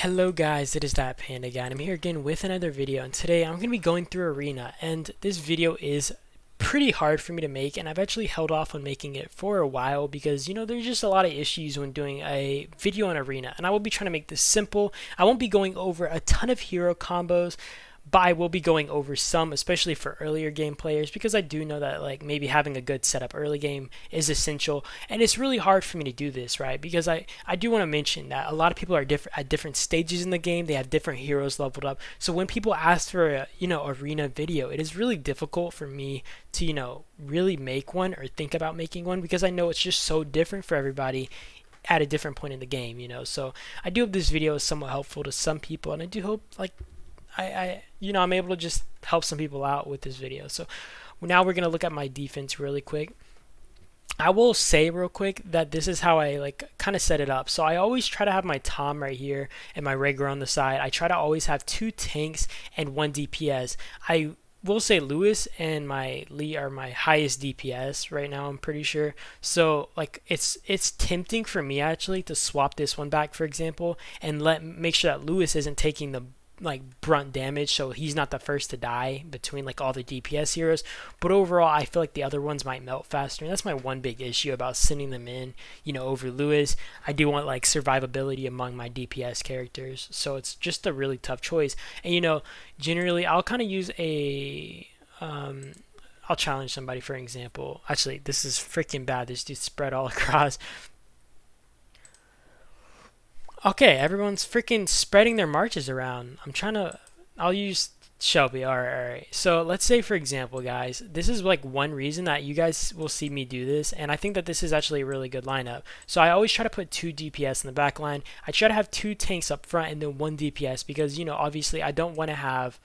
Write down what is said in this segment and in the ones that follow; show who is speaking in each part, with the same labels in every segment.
Speaker 1: Hello guys, it is that Panda guy, and I'm here again with another video, and today I'm going to be going through Arena, and this video is pretty hard for me to make, and I've actually held off on making it for a while because, there's just a lot of issues when doing a video on Arena, and I will be trying to make this simple. I won't be going over a ton of hero combos, but I will be going over some, especially for earlier game players, because I do know that like maybe having a good setup early game is essential, and it's really hard for me to do this, right? Because I do want to mention that a lot of people are different at different stages in the game. They have different heroes leveled up. So when people ask for a arena video, it is really difficult for me to really make one or think about making one because I know it's just so different for everybody at a different point in the game. So I do hope this video is somewhat helpful to some people, and I do hope like I'm able to just help some people out with this video. So now we're going to look at my defense really quick. I will say real quick that this is how I like kind of set it up. So I always try to have my Tom right here and my Rager on the side. I try to always have 2 tanks and 1 DPS. I will say Lewis and my Lee are my highest DPS right now, I'm pretty sure. So like it's tempting for me actually to swap this one back, for example, and make sure that Lewis isn't taking the like brunt damage, so he's not the first to die between like all the DPS heroes. But overall, I feel like the other ones might melt faster, and that's my one big issue about sending them in, over Lewis. I do want like survivability among my DPS characters, so it's just a really tough choice. And generally, I'll kind of use a I'll challenge somebody for an example. Actually, this is freaking bad. This dude spread all across. Okay, everyone's freaking spreading their marches around. I'll use Shelby. Alright. So let's say, for example, guys, this is like one reason that you guys will see me do this, and I think that this is actually a really good lineup. So I always try to put 2 DPS in the back line. I try to have 2 tanks up front and then 1 DPS because, obviously I don't want to have,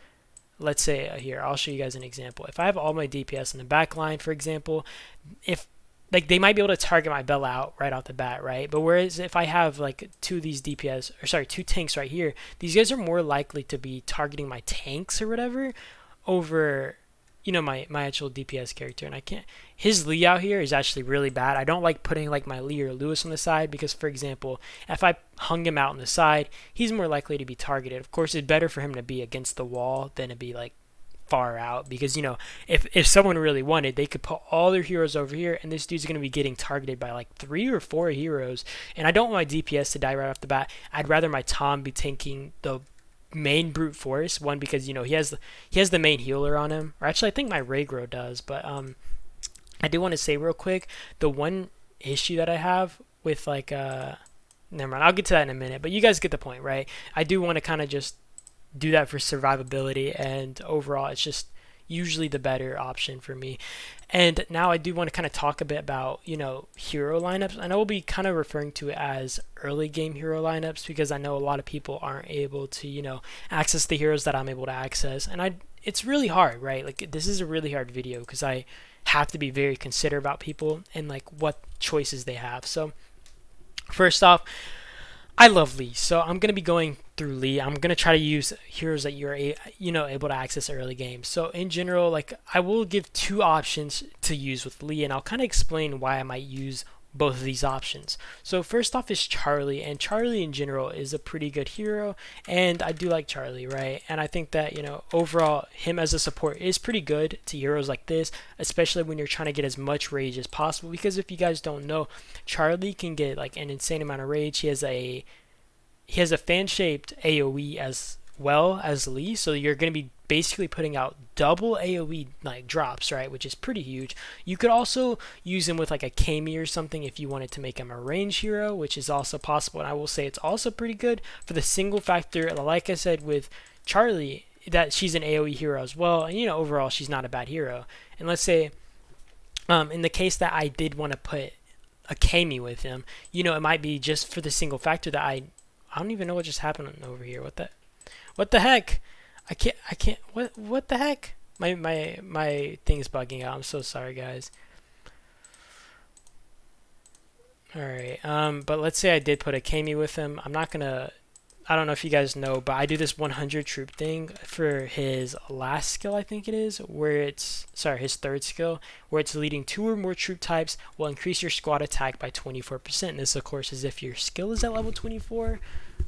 Speaker 1: let's say here, I'll show you guys an example. If I have all my DPS in the back line, for example, if like they might be able to target my Bella out right off the bat, right? But whereas if I have like 2 of these 2 tanks right here, these guys are more likely to be targeting my tanks or whatever over my actual DPS character. And I can't, his Lee out here is actually really bad. I don't like putting like my Lee or Lewis on the side because, for example, if I hung him out on the side, he's more likely to be targeted. Of course, it's better for him to be against the wall than to be like far out, because if someone really wanted, they could put all their heroes over here and this dude's going to be getting targeted by like 3 or 4 heroes, and I don't want my DPS to die right off the bat. I'd rather my Tom be tanking the main brute force one because he has the main healer on him, or actually I think my Raygro does. But I do want to say real quick, the one issue that I have with like never mind, I'll get to that in a minute, but you guys get the point, right? I do want to kind of just do that for survivability, and overall it's just usually the better option for me. And now I do want to kind of talk a bit about hero lineups, and I will be kind of referring to it as early game hero lineups because I know a lot of people aren't able to access the heroes that I'm able to access, and it's really hard, right? Like this is a really hard video because I have to be very considerate about people and like what choices they have. So first off, I love Lee, so I'm going to be going through Lee. I'm going to try to use heroes that you're able to access early game. So in general, like I will give 2 options to use with Lee, and I'll kind of explain why I might use both of these options. So first off is Charlie, and Charlie in general is a pretty good hero, and I do like Charlie, right? And I think that overall him as a support is pretty good to heroes like this, especially when you're trying to get as much rage as possible, because if you guys don't know, Charlie can get like an insane amount of rage. He has a fan-shaped AoE as well as Lee, so you're going to be basically putting out double AoE like drops, right, which is pretty huge. You could also use him with like a Kami or something if you wanted to make him a range hero, which is also possible, and I will say it's also pretty good for the single factor, like I said with Charlie, that she's an AoE hero as well, and overall she's not a bad hero. And let's say in the case that I did want to put a Kami with him, it might be just for the single factor that I don't even know what just happened over here. What the heck? I can't. What the heck? My thing's bugging out. I'm so sorry, guys. All right. But let's say I did put a Kami with him. I'm not gonna. I don't know if you guys know, but I do this 100 troop thing for his last skill, I think it is, where it's, sorry, his third skill, where it's leading 2 or more troop types will increase your squad attack by 24%. And this, of course, is if your skill is at level 24.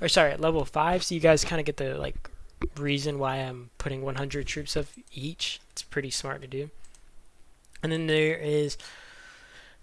Speaker 1: or sorry, at level 5, so you guys kind of get the like reason why I'm putting 100 troops of each. It's pretty smart to do. And then there is,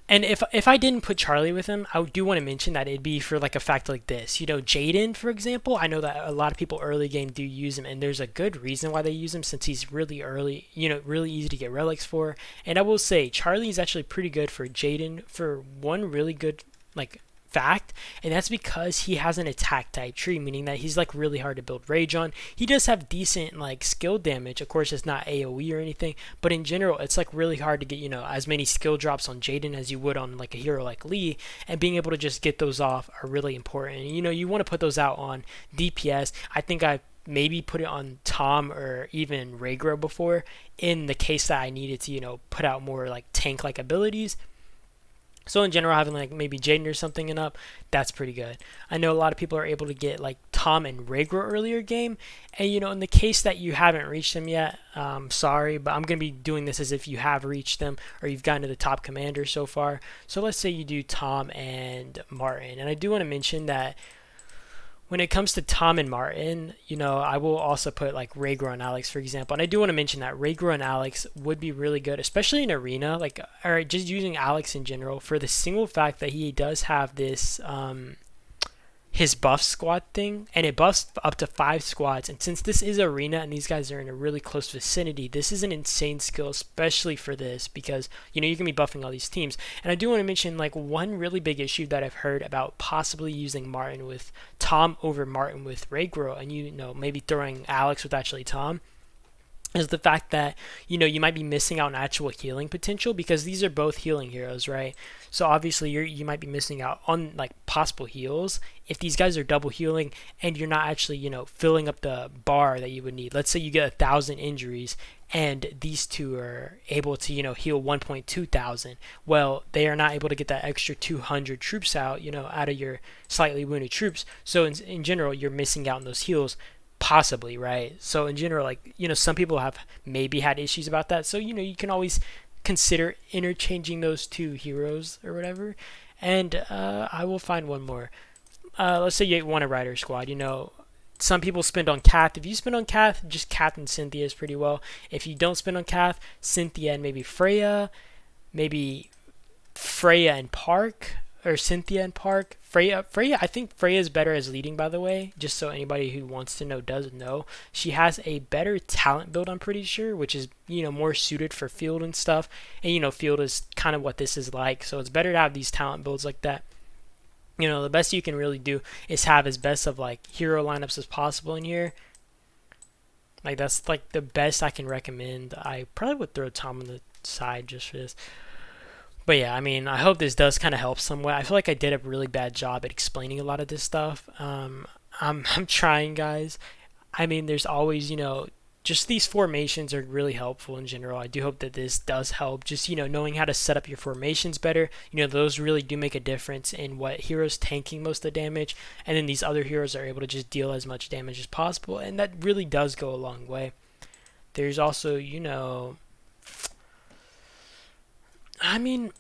Speaker 1: and if I didn't put Charlie with him, I do want to mention that it'd be for like a fact like this. You know, Jaden, for example, I know that a lot of people early game do use him, and there's a good reason why they use him since he's really early, you know, really easy to get relics for. And I will say, Charlie is actually pretty good for Jaden for one really good like fact, and that's because he has an attack type tree, meaning that he's like really hard to build rage on. He does have decent like skill damage. Of course, it's not AoE or anything, but in general, it's like really hard to get, you know, as many skill drops on Jaden as you would on like a hero like Lee, and being able to just get those off are really important. You know, you want to put those out on DPS. I think I maybe put it on Tom or even Raygro before in the case that I needed to, you know, put out more like tank like abilities. So in general, having like maybe Jaden or something in up, that's pretty good. I know a lot of people are able to get like Tom and Raygro earlier game, and you know, in the case that you haven't reached them yet, sorry, but I'm gonna be doing this as if you have reached them or you've gotten to the top commander so far. So let's say you do Tom and Martin, and I do want to mention that when it comes to Tom and Martin, you know, I will also put like Raygro and Alex, for example. And I do want to mention that Raygro and Alex would be really good, especially in arena, like, or just using Alex in general, for the single fact that he does have this his buff squad thing, and it buffs up to 5 squads. And since this is arena and these guys are in a really close vicinity, this is an insane skill, especially for this, because you know you can be buffing all these teams. And I do want to mention like one really big issue that I've heard about possibly using Martin with Tom over Martin with Raygro, and you know maybe throwing Alex with actually Tom, is the fact that you know you might be missing out on actual healing potential, because these are both healing heroes, right? So obviously you might be missing out on like possible heals if these guys are double healing and you're not actually, you know, filling up the bar that you would need. Let's say you get 1,000 injuries and these two are able to, you know, heal 1.2 thousand. Well, they are not able to get that extra 200 troops out, you know, out of your slightly wounded troops. So in general, you're missing out on those heals, possibly, right? So in general, like, you know, some people have maybe had issues about that. So, you know, you can always consider interchanging those two heroes or whatever. And I will find one more. Let's say you want a rider squad. You know, some people spend on Kath. If you spend on Kath, just Kath and Cynthia is pretty well. If you don't spend on Kath, Cynthia and maybe Freya and Park, or Cynthia and Park. Freya, I think Freya is better as leading, by the way, just so anybody who wants to know does know. She has a better talent build, I'm pretty sure, which is, you know, more suited for field and stuff. And, you know, field is kind of what this is like, so it's better to have these talent builds like that. You know, the best you can really do is have as best of like hero lineups as possible in here. Like that's like the best I can recommend. I probably would throw Tom on the side just for this. But yeah, I mean, I hope this does kind of help somewhat. I feel like I did a really bad job at explaining a lot of this stuff. I'm trying, guys. I mean, there's always, you know, just these formations are really helpful in general. I do hope that this does help. Just, you know, knowing how to set up your formations better, you know, those really do make a difference in what heroes tanking most of the damage. And then these other heroes are able to just deal as much damage as possible. And that really does go a long way. There's also, you know, I mean,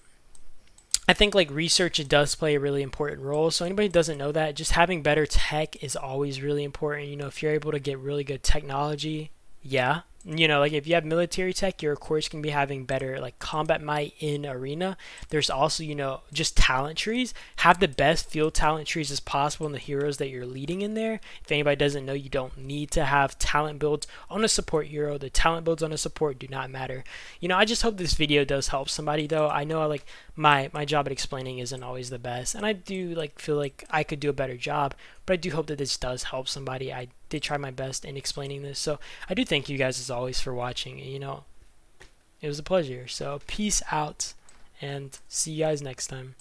Speaker 1: I think like research, it does play a really important role. So anybody who doesn't know that, just having better tech is always really important. You know, if you're able to get really good technology, yeah. You know, like if you have military tech, you're of course going to be having better like combat might in arena. There's also, you know, just talent trees. Have the best field talent trees as possible in the heroes that you're leading in there. If anybody doesn't know, you don't need to have talent builds on a support hero. The talent builds on a support do not matter. You know, I just hope this video does help somebody, though. I know like my job at explaining isn't always the best, and I do like feel like I could do a better job, but I do hope that this does help somebody. I did try my best in explaining this, so I do thank you guys as always for watching. You know, it was a pleasure. So peace out and see you guys next time.